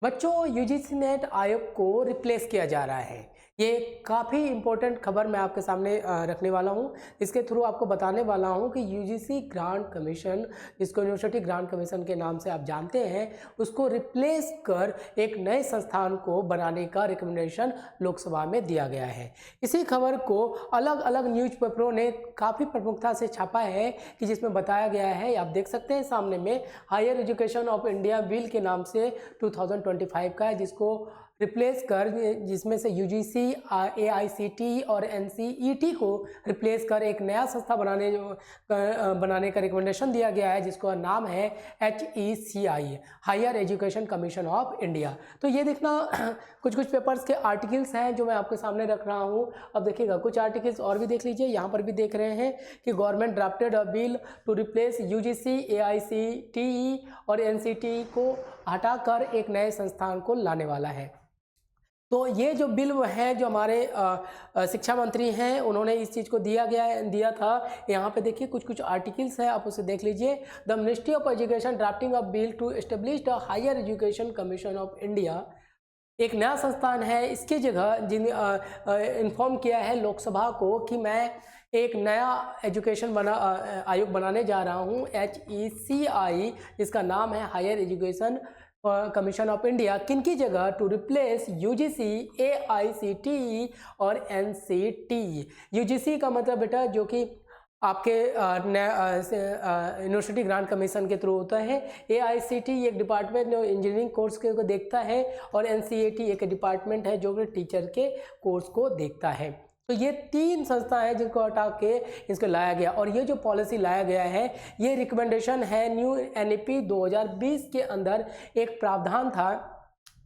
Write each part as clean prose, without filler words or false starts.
बच्चों, UGC net आयोग को रिप्लेस किया जा रहा है। ये काफ़ी इम्पोर्टेंट खबर मैं आपके सामने रखने वाला हूँ। इसके थ्रू आपको बताने वाला हूँ कि यूजीसी ग्रांट कमीशन, जिसको यूनिवर्सिटी ग्रांट कमीशन के नाम से आप जानते हैं, उसको रिप्लेस कर एक नए संस्थान को बनाने का रिकमेंडेशन लोकसभा में दिया गया है। इसी खबर को अलग अलग न्यूज़पेपरों ने काफ़ी प्रमुखता से छापा है कि जिसमें बताया गया है, आप देख सकते हैं सामने में, higher education of India bill के नाम से 2025 का है, जिसको रिप्लेस कर, जिसमें से यूजीसी, एआईसीटी और एनसीईटी को रिप्लेस कर एक नया संस्था बनाने का रिकमेंडेशन दिया गया है, जिसका नाम है HECI, higher education commission of India. तो ये देखना कुछ पेपर्स के आर्टिकल्स हैं जो मैं आपके सामने रख रहा हूँ। अब देखिएगा कुछ आर्टिकल्स और भी देख लीजिए। यहाँ पर भी देख रहे हैं कि government drafted a bill to replace UGC, AICTE और एनसीटी को हटाकर एक नए संस्थान को लाने वाला है। तो ये जो बिल है, जो हमारे शिक्षा मंत्री हैं, उन्होंने इस चीज़ को दिया था। यहाँ पे देखिए कुछ आर्टिकल्स हैं, आप उसे देख लीजिए। The ministry of education drafting a bill to establish the higher education commission of India, एक नया संस्थान है। इसकी जगह इन्फॉर्म किया है लोकसभा को कि मैं एक नया एजुकेशन आयोग बनाने जा रहा हूँ, HECI, जिसका नाम है higher education commission of India. किनकी जगह? टू रिप्लेस यूजीसी, एआईसीटीई और एनसीटी। यूजीसी का मतलब बेटा जो कि आपके यूनिवर्सिटी ग्रांट कमीशन के थ्रू होता है। एआईसीटी एक डिपार्टमेंट जो इंजीनियरिंग कोर्स को देखता है, और एनसीईटी एक डिपार्टमेंट है जो कि टीचर के कोर्स को देखता है। तो ये तीन संस्था है जिनको हटा के इसको लाया गया, और ये जो पॉलिसी लाया गया है, ये रिकमेंडेशन है। न्यू एनईपी 2020 के अंदर एक प्रावधान था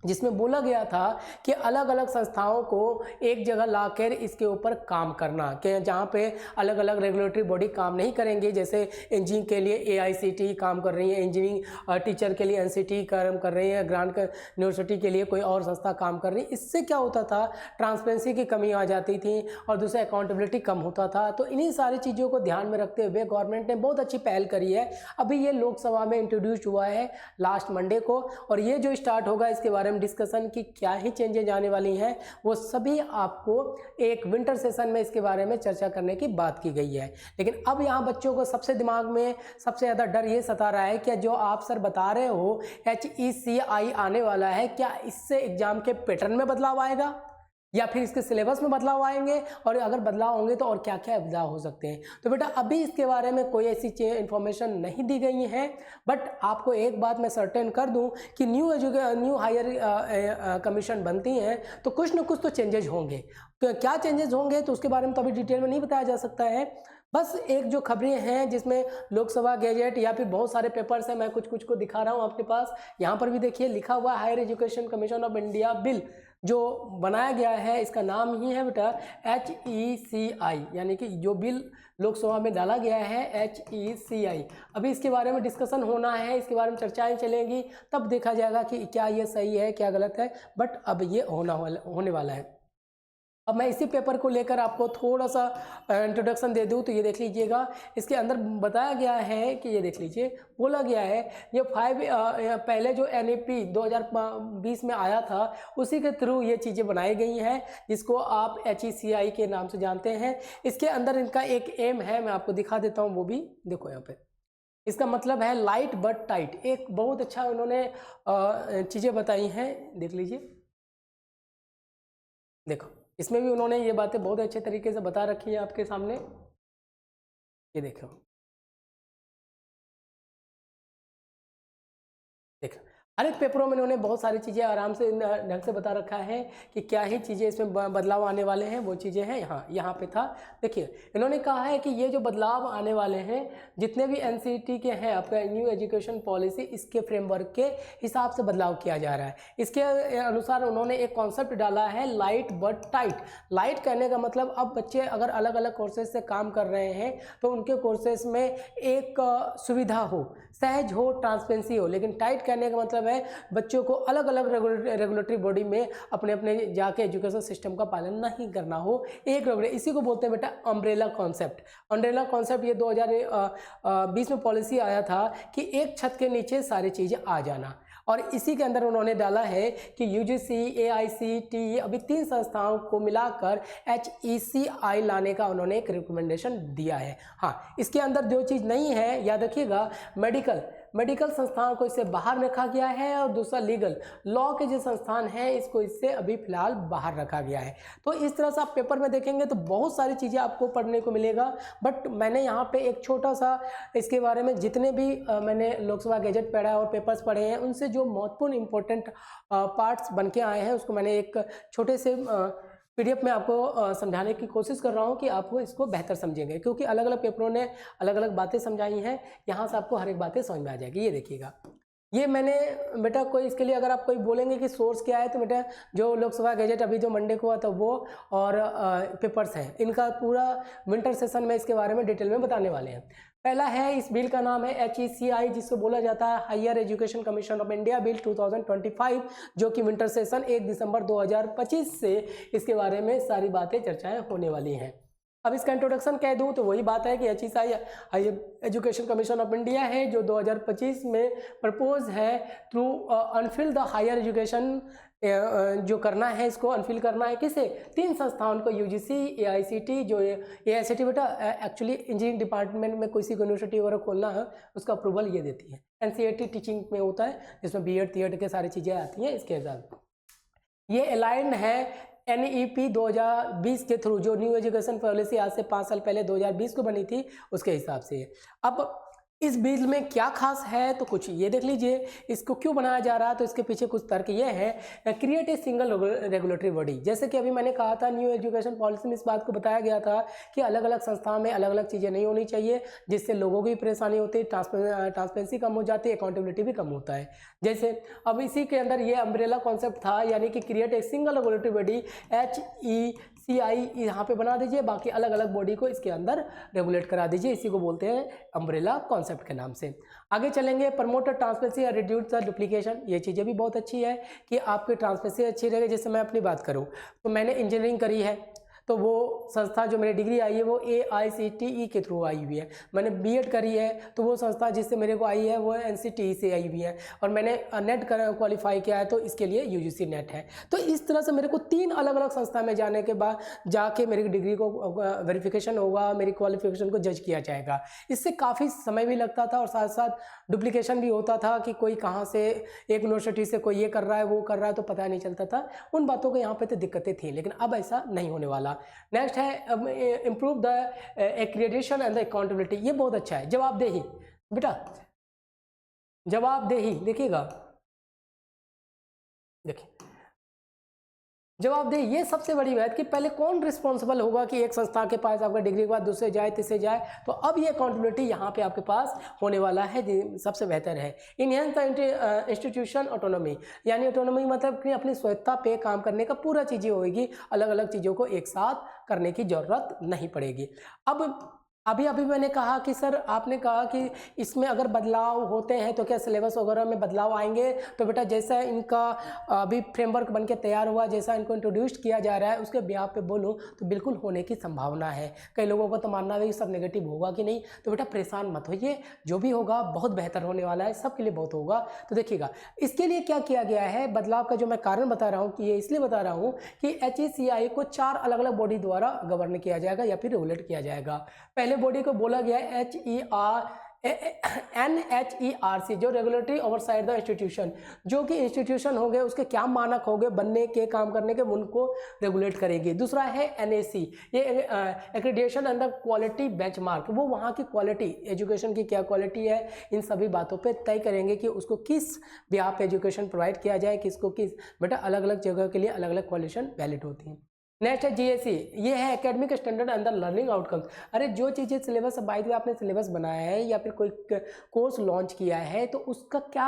जिसमें बोला गया था कि अलग अलग संस्थाओं को एक जगह लाकर इसके ऊपर काम करना, कि जहाँ पे अलग अलग रेगुलेटरी बॉडी काम नहीं करेंगे। जैसे इंजीनियरिंग के लिए एआईसीटी काम कर रही है, इंजीनियरिंग टीचर के लिए एनसीटी काम कर रही है, ग्रांट यूनिवर्सिटी के लिए कोई और संस्था काम कर रही है। इससे क्या होता था, ट्रांसपेरेंसी की कमी आ जाती थी, और दूसरा अकाउंटेबिलिटी कम होता था। तो इन्हीं सारी चीज़ों को ध्यान में रखते हुए गवर्नमेंट ने बहुत अच्छी पहल करी है। अभी ये लोकसभा में इंट्रोड्यूस हुआ है लास्ट मंडे को, और ये जो स्टार्ट होगा इसके बारे में डिस्कशन की क्या ही चेंजेज आने वाली हैं, वो सभी आपको एक विंटर सेशन में इसके बारे में चर्चा करने की बात की गई है। लेकिन अब यहाँ बच्चों को सबसे दिमाग में सबसे ज़्यादा डर ये सता रहा है कि जो आप सर बता रहे हो HECI आने वाला है, क्या इससे एग्जाम के पैटर्न में बदलाव आएगा या फिर इसके सिलेबस में बदलाव आएंगे, और अगर बदलाव होंगे तो और क्या क्या बदलाव हो सकते हैं। तो बेटा अभी इसके बारे में कोई ऐसी इन्फॉर्मेशन नहीं दी गई है, बट आपको एक बात मैं सर्टेन कर दूं कि न्यू हायर कमीशन बनती हैं तो कुछ न कुछ तो चेंजेज होंगे। तो क्या चेंजेस होंगे तो उसके बारे में तो अभी डिटेल में नहीं बताया जा सकता है। बस एक जो खबरें हैं जिसमें लोकसभा गैजेट या फिर बहुत सारे पेपर्स हैं, मैं कुछ को दिखा रहा हूँ आपके पास। यहाँ पर भी देखिए लिखा हुआ higher education commission of India bill जो बनाया गया है, इसका नाम ही है बेटा HECI, यानी कि जो बिल लोकसभा में डाला गया है HECI। अभी इसके बारे में डिस्कशन होना है, इसके बारे में चर्चाएं चलेंगी, तब देखा जाएगा कि क्या ये सही है क्या गलत है। बट अब ये होने वाला है। अब मैं इसी पेपर को लेकर आपको थोड़ा सा इंट्रोडक्शन दे दूं तो ये देख लीजिएगा। इसके अंदर बताया गया है कि ये देख लीजिए, बोला गया है ये पहले जो NEP 2020 में आया था उसी के थ्रू ये चीज़ें बनाई गई हैं, जिसको आप HECI के नाम से जानते हैं। इसके अंदर इनका एक एम है, मैं आपको दिखा देता हूँ, वो भी देखो यहाँ पे। इसका मतलब है लाइट बट टाइट। एक बहुत अच्छा उन्होंने चीज़ें बताई हैं, देख लीजिए। देखो इसमें भी उन्होंने ये बातें बहुत अच्छे तरीके से बता रखी है आपके सामने। ये देखो, देखो हर एक पेपरों में इन्होंने बहुत सारी चीज़ें आराम से ढंग से बता रखा है कि क्या ही चीज़ें इसमें बदलाव आने वाले हैं। वो चीज़ें हैं यहाँ पे था। देखिए इन्होंने कहा है कि ये जो बदलाव आने वाले हैं, जितने भी NCT के हैं, आपका न्यू एजुकेशन पॉलिसी, इसके फ्रेमवर्क के हिसाब से बदलाव किया जा रहा है। इसके अनुसार उन्होंने एक कॉन्सेप्ट डाला है लाइट बट टाइट। लाइट कहने का मतलब अब बच्चे अगर अलग अलग कोर्सेज से काम कर रहे हैं तो उनके कोर्सेज में एक सुविधा हो, सहज हो, ट्रांसपेरेंसी हो। लेकिन टाइट कहने का मतलब है बच्चों को अलग अलग रेगुलेटरी बॉडी में अपने अपने जाके एजुकेशन सिस्टम का पालन नहीं करना हो, एक इसी को बोलते हैं बेटा अम्ब्रेला कॉन्सेप्ट। अम्ब्रेला कॉन्सेप्ट ये 2020 में पॉलिसी आया था कि एक छत के नीचे सारी चीज़ें आ जाना। और इसी के अंदर उन्होंने डाला है कि यूजीसी, एआईसीटीई अभी 3 संस्थाओं को मिलाकर HECI लाने का उन्होंने एक रिकमेंडेशन दिया है। हाँ, इसके अंदर जो चीज़ नहीं है याद रखिएगा, मेडिकल संस्थानों को इससे बाहर रखा गया है, और दूसरा लीगल लॉ के जो संस्थान हैं इसको इससे अभी फिलहाल बाहर रखा गया है। तो इस तरह से आप पेपर में देखेंगे तो बहुत सारी चीज़ें आपको पढ़ने को मिलेगा, बट मैंने यहाँ पे एक छोटा सा इसके बारे में जितने भी मैंने लोकसभा गैजेट पढ़ा है और पेपर्स पढ़े हैं उनसे जो महत्वपूर्ण इंपॉर्टेंट पार्ट्स बन के आए हैं उसको मैंने एक छोटे से PDF में आपको समझाने की कोशिश कर रहा हूँ कि आपको इसको बेहतर समझेंगे, क्योंकि अलग अलग पेपरों ने अलग अलग बातें समझाई हैं। यहाँ से आपको हर एक बातें समझ में आ जाएगी। ये देखिएगा, ये मैंने बेटा कोई इसके लिए अगर आप कोई बोलेंगे कि सोर्स क्या है, तो बेटा जो लोकसभा गैजेट अभी जो मंडे को हुआ था वो और पेपर्स हैं, इनका पूरा विंटर सेशन में इसके बारे में डिटेल में बताने वाले हैं। पहला है, इस बिल का नाम है HECI, जिसको बोला जाता है higher education commission of India bill 2025, जो कि विंटर सेशन 1 दिसंबर 2025 से इसके बारे में सारी बातें चर्चाएं होने वाली हैं। अब इसका इंट्रोडक्शन कह दूं तो वही बात है कि HECI higher education commission of India है, जो 2025 में प्रपोज है through unfill the higher education, जो करना है इसको अनफिल करना है किसे, 3 संस्थाओं को, यूजीसी, एआईसीटी, जो एआईसीटी बेटा एक्चुअली इंजीनियरिंग डिपार्टमेंट में किसी यूनिवर्सिटी वगैरह खोलना है उसका अप्रूवल ये देती है। एनसीईआरटी टीचिंग में होता है, जिसमें बीएड तीएड के सारी चीज़ें आती हैं इसके साथ। ये अलाइंड है NEP 2020 के थ्रू, जो न्यू एजुकेशन पॉलिसी आज से 5 साल पहले 2020 को बनी थी उसके हिसाब से। अब इस बिल में क्या खास है तो कुछ ये देख लीजिए, इसको क्यों बनाया जा रहा है, तो इसके पीछे कुछ तर्क ये है, create a single regulatory body. जैसे कि अभी मैंने कहा था न्यू एजुकेशन पॉलिसी में इस बात को बताया गया था कि अलग अलग संस्थाओं में अलग अलग चीज़ें नहीं होनी चाहिए, जिससे लोगों की परेशानी होती है, ट्रांसपेरेंसी कम हो जाती है, अकाउंटेबिलिटी भी कम होता है। जैसे अब इसी के अंदर ये अम्ब्रेला कॉन्सेप्ट था, यानी कि create a single regulatory body HECI यहाँ पे बना दीजिए, बाकी अलग अलग बॉडी को इसके अंदर रेगुलेट करा दीजिए, इसी को बोलते हैं अम्ब्रेला कॉन्सेप्ट के नाम से। आगे चलेंगे, प्रमोट ट्रांसपेरेंसी और रिड्यूस द डुप्लीकेशन। ये चीज़ें भी बहुत अच्छी है कि आपकी ट्रांसपेरेंसी अच्छी रहेगी। जैसे मैं अपनी बात करूँ तो मैंने इंजीनियरिंग करी है, तो वो संस्था जो मेरी डिग्री आई है वो AICTE के थ्रू आई हुई है। मैंने बीएड करी है तो वो संस्था जिससे मेरे को आई है वो NCTE से आई हुई है, और मैंने नेट क्वालिफाई किया है तो इसके लिए UGC नेट है। तो इस तरह से मेरे को 3 अलग अलग संस्था में जाने के बाद जाके मेरी डिग्री को वेरिफिकेशन होगा, मेरी क्वालिफिकेशन को जज किया जाएगा। इससे काफ़ी समय भी लगता था और साथ साथ डुप्लीकेशन भी होता था कि कोई कहाँ से एक यूनिवर्सिटी से कोई ये कर रहा है वो कर रहा है तो पता नहीं चलता था। उन बातों को यहाँ पे तो दिक्कतें थी, लेकिन अब ऐसा नहीं होने वाला। नेक्स्ट है improve the accreditation and the accountability. ये बहुत अच्छा है। जवाबदेही बेटा, जवाबदेही देखिएगा, देखिए जवाबदेही ये सबसे बड़ी बात कि पहले कौन रिस्पॉन्सिबल होगा कि एक संस्था के पास आपका डिग्री के बाद दूसरे जाए तीसरे जाए, तो अब ये अकाउंटेबिलिटी यहाँ पे आपके पास होने वाला है, सबसे बेहतर है। इनहेंस द इंस्टीट्यूशन ऑटोनॉमी, यानी ऑटोनॉमी मतलब कि अपनी स्वायत्तता पे काम करने का पूरा चीज़ें होगी, अलग अलग चीज़ों को एक साथ करने की ज़रूरत नहीं पड़ेगी। अब अभी मैंने कहा कि सर आपने कहा कि इसमें अगर बदलाव होते हैं तो क्या सिलेबस वगैरह में बदलाव आएंगे, तो बेटा जैसा इनका अभी फ्रेमवर्क बन के तैयार हुआ, जैसा इनको इंट्रोड्यूस किया जा रहा है उसके ब्याह पे बोलूँ तो बिल्कुल होने की संभावना है। कई लोगों को तो मानना है सब नेगेटिव होगा कि नहीं, तो बेटा परेशान मत होइए, जो भी होगा बहुत बेहतर होने वाला है, सबके लिए बहुत होगा। तो देखिएगा इसके लिए क्या किया गया है, बदलाव का जो मैं कारण बता रहा हूँ कि ये इसलिए बता रहा हूँ कि HECI को 4 अलग अलग बॉडी द्वारा गवर्न किया जाएगा या फिर रेगुलेट किया जाएगा। पहले बॉडी को बोला गया है NHERC, जो रेगुलेटरी ओवरसाइट द इंस्टीट्यूशन, जो कि इंस्टीट्यूशन होंगे उसके क्या मानक होंगे बनने के काम करने के, उनको रेगुलेट करेगी। दूसरा है NAC, ये accreditation and the quality benchmark, वो वहाँ की क्वालिटी एजुकेशन की क्या क्वालिटी है इन सभी बातों पे तय करेंगे कि उसको किस ब्याह पे एजुकेशन प्रोवाइड किया जाए, किसको किस। बेटा अलग अलग जगह के लिए अलग अलग क्वालिफिकेशन वैलिड होती हैं। नेक्स्ट है GSE, ये है academic standard and the learning outcomes. अरे जो चीज़ें सिलेबस, बाय द वे आपने सिलेबस बनाया है या फिर कोई कोर्स लॉन्च किया है तो उसका क्या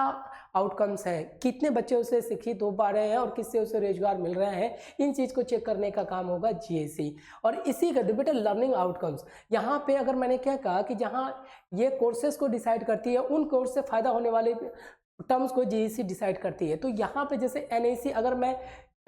आउटकम्स है, कितने बच्चे उससे शिक्षित हो पा रहे हैं और किससे उसे रोजगार मिल रहे हैं, इन चीज़ को चेक करने का काम होगा GSE। और इसी का बेटा लर्निंग आउटकम्स, यहाँ पे अगर मैंने क्या कहा कि जहाँ ये कोर्सेज को डिसाइड करती है, उन कोर्स से फ़ायदा होने वाले टर्म्स को GSE डिसाइड करती है। तो यहाँ पे जैसे NAC, अगर मैं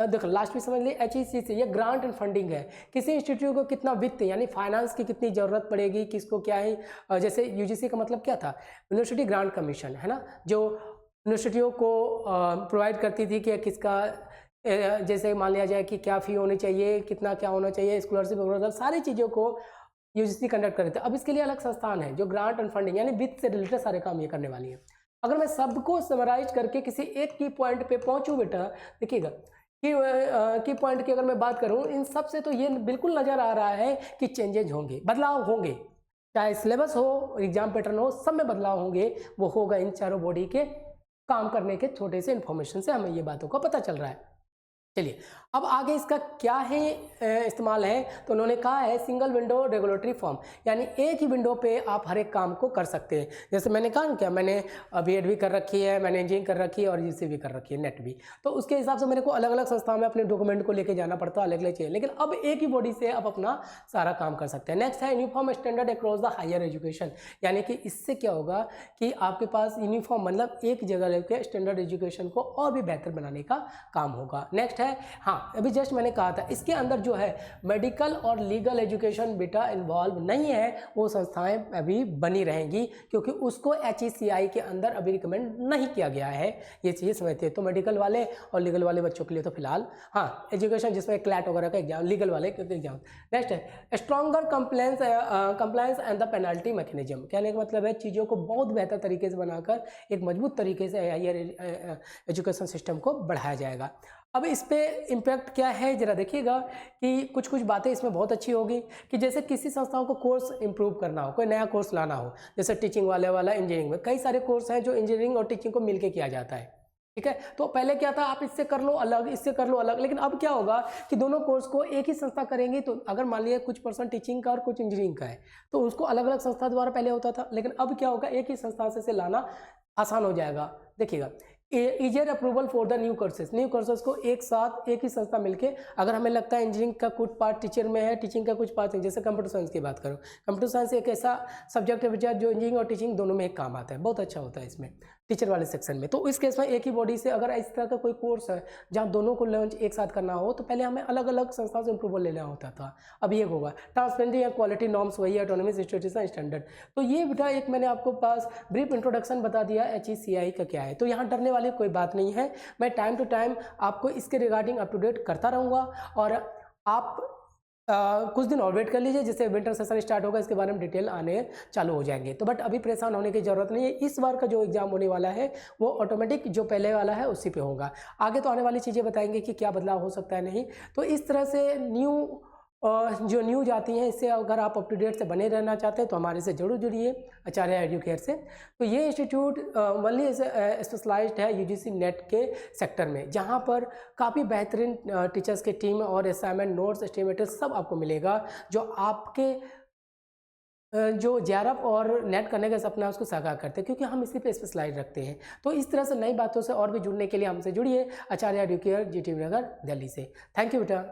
देखो लास्ट में समझ ली HECC, ये ग्रांट एंड फंडिंग है, किसी इंस्टीट्यूट को कितना वित्त यानी फाइनेंस की कितनी ज़रूरत पड़ेगी, किसको क्या है। जैसे UGC का मतलब क्या था, यूनिवर्सिटी ग्रांट कमीशन है ना, जो यूनिवर्सिटियों को प्रोवाइड करती थी कि किसका जैसे मान लिया जाए कि क्या फ़ी होनी चाहिए, कितना क्या होना चाहिए, स्कॉलरशिप वगैरह सारी चीज़ों को यूजीसी कंडक्ट कर रहे थे। अब इसके लिए अलग संस्थान है जो ग्रांट एंड फंडिंग यानी वित्त से रिलेटेड सारे काम ये करने वाली है। अगर मैं सबको समराइज करके किसी एक की पॉइंट पे पहुंचूं बेटा, देखिएगा की पॉइंट की अगर मैं बात करूं, इन सब से तो ये बिल्कुल नज़र आ रहा है कि चेंजेज होंगे, बदलाव होंगे, चाहे सिलेबस हो, एग्जाम पैटर्न हो, सब में बदलाव होंगे। वो होगा इन चारों बॉडी के काम करने के छोटे से इन्फॉर्मेशन से हमें ये बातों का पता चल रहा है। चलिए अब आगे इसका क्या है इस्तेमाल है, तो उन्होंने कहा है सिंगल विंडो रेगुलेटरी फॉर्म, यानी एक ही विंडो पे आप हर एक काम को कर सकते हैं। जैसे मैंने कहा क्या, मैंने बीएड भी कर रखी है, मैंने इंजीनियरिंग कर रखी है और यूजीसी भी कर रखी है, नेट भी, तो उसके हिसाब से मेरे को अलग अलग संस्थाओं में अपने डॉक्यूमेंट को लेके जाना पड़ता है, अलग अलग चीज़ें, लेकिन अब एक ही बॉडी से आप अपना सारा काम कर सकते हैं। नेक्स्ट है uniform standard across the higher education, यानी कि इससे क्या होगा कि आपके पास यूनिफॉर्म मतलब एक जगह लेके स्टैंडर्ड एजुकेशन को और भी बेहतर बनाने का काम होगा। नेक्स्ट है, हाँ अभी जस्ट मैंने कहा था इसके अंदर जो है मेडिकल और लीगल एजुकेशन बेटा इन्वॉल्व नहीं है, वो संस्थाएं अभी बनी रहेंगी क्योंकि उसको HECI के अंदर अभी रिकमेंड नहीं किया गया है, ये चीज़ समझते हैं। तो मेडिकल वाले और लीगल वाले बच्चों के लिए तो फिलहाल हाँ एजुकेशन जिसमें क्लैट वगैरह का एग्जाम, लीगल वाले का एग्जाम। नेक्स्ट है stronger compliance and the penalty mechanism, कहने का मतलब है चीज़ों को बहुत बेहतर तरीके से बनाकर एक मजबूत तरीके से हायर एजुकेशन सिस्टम को बढ़ाया जाएगा। अब इस पे इम्पैक्ट क्या है जरा देखिएगा कि कुछ कुछ बातें इसमें बहुत अच्छी होगी कि जैसे किसी संस्थाओं को कोर्स इंप्रूव करना हो, कोई नया कोर्स लाना हो, जैसे टीचिंग वाले वाला इंजीनियरिंग में कई सारे कोर्स हैं जो इंजीनियरिंग और टीचिंग को मिलके किया जाता है, ठीक है। तो पहले क्या था, आप इससे कर लो अलग, इससे कर लो अलग, लेकिन अब क्या होगा कि दोनों कोर्स को एक ही संस्था करेंगी। तो अगर मान लिया कुछ पर्सन टीचिंग का और कुछ इंजीनियरिंग का है तो उसको अलग अलग संस्था द्वारा पहले होता था, लेकिन अब क्या होगा एक ही संस्था से लाना आसान हो जाएगा। देखिएगा easier approval for the new courses को एक साथ एक ही संस्था मिलके, अगर हमें लगता है इंजीनियरिंग का कुछ पार्ट टीचर में है, टीचिंग का कुछ पार्ट है, जैसे कंप्यूटर साइंस की बात करो, कंप्यूटर साइंस एक ऐसा सब्जेक्ट है जो इंजीनियरिंग और टीचिंग दोनों में एक काम आता है, बहुत अच्छा होता है इसमें टीचर वाले सेक्शन में। तो इस केस में एक ही बॉडी से अगर इस तरह का कोई कोर्स है जहाँ दोनों को लॉन्च एक साथ करना हो तो पहले हमें अलग अलग संस्थाओं से अप्रूवल लेना होता था, अब ये होगा। ट्रांसपेरेंसी या क्वालिटी नॉर्म्स वही है, ऑटोनॉमस इंस्टीट्यूशन स्टैंडर्ड। तो ये बेटा एक मैंने आपको पास ब्रीफ इंट्रोडक्शन बता दिया HECI का क्या है। तो यहाँ डरने वाली कोई बात नहीं है, मैं टाइम टू टाइम आपको इसके रिगार्डिंग अप टू डेट करता रहूँगा और आप कुछ दिन और वेट कर लीजिए, जिससे विंटर सेशन स्टार्ट होगा इसके बारे में डिटेल आने चालू हो जाएंगे। तो बट अभी परेशान होने की ज़रूरत नहीं है, इस बार का जो एग्जाम होने वाला है वो ऑटोमेटिक जो पहले वाला है उसी पे होगा। आगे तो आने वाली चीज़ें बताएंगे कि क्या बदलाव हो सकता है नहीं। तो इस तरह से जो न्यूज आती हैं इससे अगर आप अप टू डेट से बने रहना चाहते हैं तो हमारे से जरूर जुड़िए आचार्य एडुकेयर से। तो ये इंस्टीट्यूट ओनली स्पेशलाइज्ड है UGC नेट के सेक्टर में, जहाँ पर काफ़ी बेहतरीन टीचर्स की टीम और असाइनमेंट नोट्स एस्टिमेटेड सब आपको मिलेगा, जो आपके जो JRF और नेट करने का सपना है उसको साकार करते हैं, क्योंकि हम इसी पे स्पेशलाइज रखते हैं। तो इस तरह से नई बातों से और भी जुड़ने के लिए हमसे जुड़िए आचार्य एडुकेयर GT नगर दिल्ली से। थैंक यू बेटा।